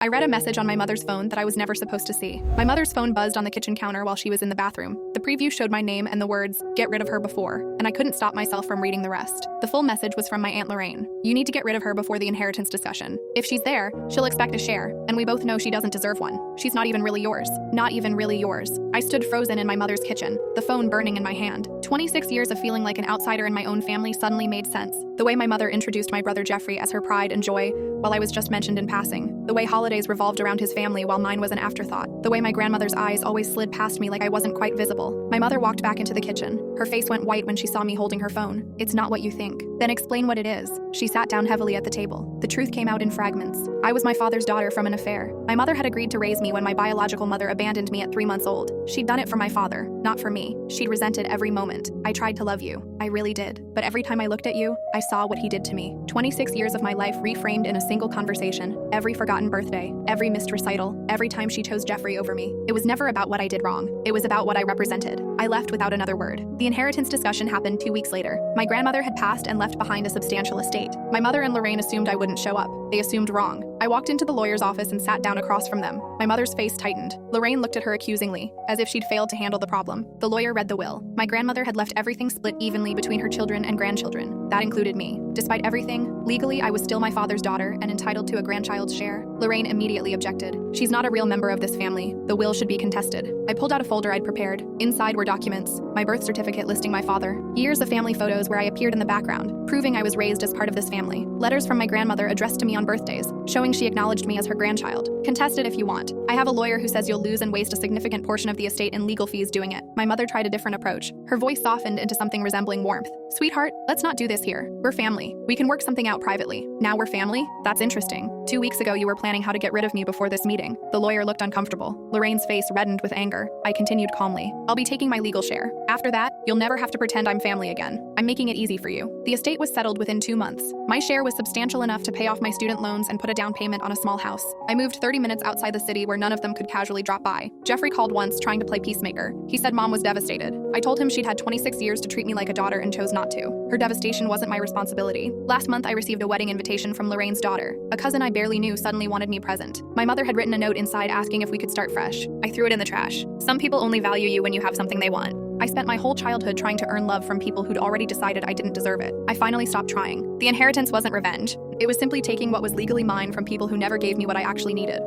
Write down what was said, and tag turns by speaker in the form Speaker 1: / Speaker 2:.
Speaker 1: I read a message on my mother's phone that I was never supposed to see. My mother's phone buzzed on the kitchen counter while she was in the bathroom. The preview showed my name and the words, "Get rid of her before," and I couldn't stop myself from reading the rest. The full message was from my Aunt Lorraine. "You need to get rid of her before the inheritance discussion. If she's there, she'll expect a share, and we both know she doesn't deserve one. She's not even really yours. Not even really yours." I stood frozen in my mother's kitchen, the phone burning in my hand. 26 years of feeling like an outsider in my own family suddenly made sense. The way my mother introduced my brother Jeffrey as her pride and joy, while I was just mentioned in passing. The way holidays revolved around his family while mine was an afterthought. The way my grandmother's eyes always slid past me like I wasn't quite visible. My mother walked back into the kitchen. Her face went white when she saw me holding her phone. "It's not what you think." "Then explain what it is." She sat down heavily at the table. The truth came out in fragments. I was my father's daughter from an affair. My mother had agreed to raise me when my biological mother abandoned me at 3 months old. She'd done it for my father, not for me. She'd resented every moment. "I tried to love you. I really did. But every time I looked at you, I saw what he did to me." 26 years of my life reframed in a single conversation. Every forgotten birthday, every missed recital, every time she chose Jeffrey over me. It was never about what I did wrong. It was about what I represented. I left without another word. The inheritance discussion happened 2 weeks later. My grandmother had passed and left behind a substantial estate. My mother and Lorraine assumed I wouldn't show up. They assumed wrong. I walked into the lawyer's office and sat down across from them. My mother's face tightened. Lorraine looked at her accusingly, as if she'd failed to handle the problem. The lawyer read the will. My grandmother had left everything split evenly between her children and grandchildren. That included me. Despite everything, legally I was still my father's daughter and entitled to a grandchild's share. Lorraine immediately objected. "She's not a real member of this family. The will should be contested." I pulled out a folder I'd prepared. Inside were documents, my birth certificate listing my father, years of family photos where I appeared in the background, proving I was raised as part of this family, letters from my grandmother addressed to me on birthdays, showing she acknowledged me as her grandchild. "Contest it if you want. I have a lawyer who says you'll lose and waste a significant portion of the estate in legal fees doing it." My mother tried a different approach. Her voice softened into something resembling warmth. "Sweetheart, let's not do this here. We're family. We can work something out privately. Now we're family? That's interesting. 2 weeks ago you were planning how to get rid of me before this meeting." The lawyer looked uncomfortable. Lorraine's face reddened with anger. I continued calmly. "I'll be taking my legal share. After that, you'll never have to pretend I'm family again. I'm making it easy for you." The estate was settled within 2 months. My share was substantial enough to pay off my student loans and put a down payment on a small house. I moved 30 minutes outside the city where none of them could casually drop by. Jeffrey called once, trying to play peacemaker. He said Mom was devastated. I told him she'd had 26 years to treat me like a daughter and chose not to. Her devastation wasn't my responsibility. Last month, I received a wedding invitation from Lorraine's daughter. A cousin I barely knew suddenly wanted me present. My mother had written a note inside asking if we could start fresh. I threw it in the trash. Some people only value you when you have something they want. I spent my whole childhood trying to earn love from people who'd already decided I didn't deserve it. I finally stopped trying. The inheritance wasn't revenge. It was simply taking what was legally mine from people who never gave me what I actually needed.